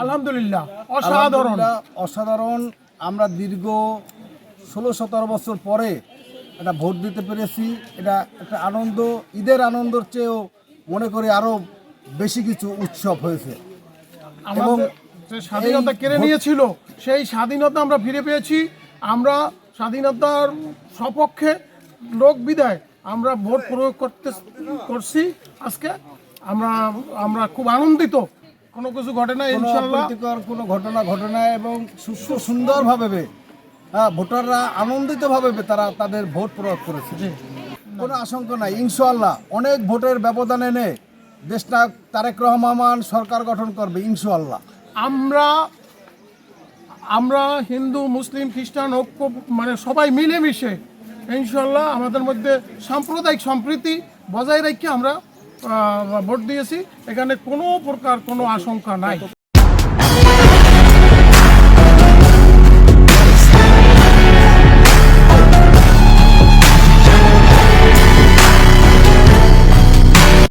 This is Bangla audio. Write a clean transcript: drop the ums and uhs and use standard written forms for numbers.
আলহামদুলিল্লাহ অসাধারণ। অসাধারণ। আমরা দীর্ঘ 16-17 বছর পরে এটা ভোট দিতে পেরেছি। এটা একটা আনন্দ, ঈদের আনন্দের চেয়েও মনে করি আরও বেশি কিছু উৎসব হয়েছে। আমাদের যে স্বাধীনতা কেড়ে নিয়েছিল সেই স্বাধীনতা আমরা ফিরে পেয়েছি। আমরা স্বাধীনতার সপক্ষে লোক বিদায় আমরা ভোট প্রয়োগ করছি আজকে। আমরা খুব আনন্দিত। কোনো কিছু ঘটে না ইনশাআল্লাহ, কোনো ঘটনা ঘটে না এবং সুন্দরভাবে ভোটাররা আনন্দিতভাবে তারা তাদের ভোট প্রয়োগ করেছে। কোনো আশঙ্কা নাই, ইনশাআল্লাহ অনেক ভোটের ব্যবধান এনে দেশটা তারেক রহমান সরকার গঠন করবে ইনশাআল্লাহ। আমরা হিন্দু মুসলিম খ্রিস্টান ঐক্য মানে সবাই মিলেমিশে ইনশাআল্লাহ আমাদের মধ্যে সাম্প্রদায়িক সম্প্রীতি বজায় রেখে আমরা ভোট দিয়েছি। এখানে কোনো প্রকার কোনো আশঙ্কা নাই।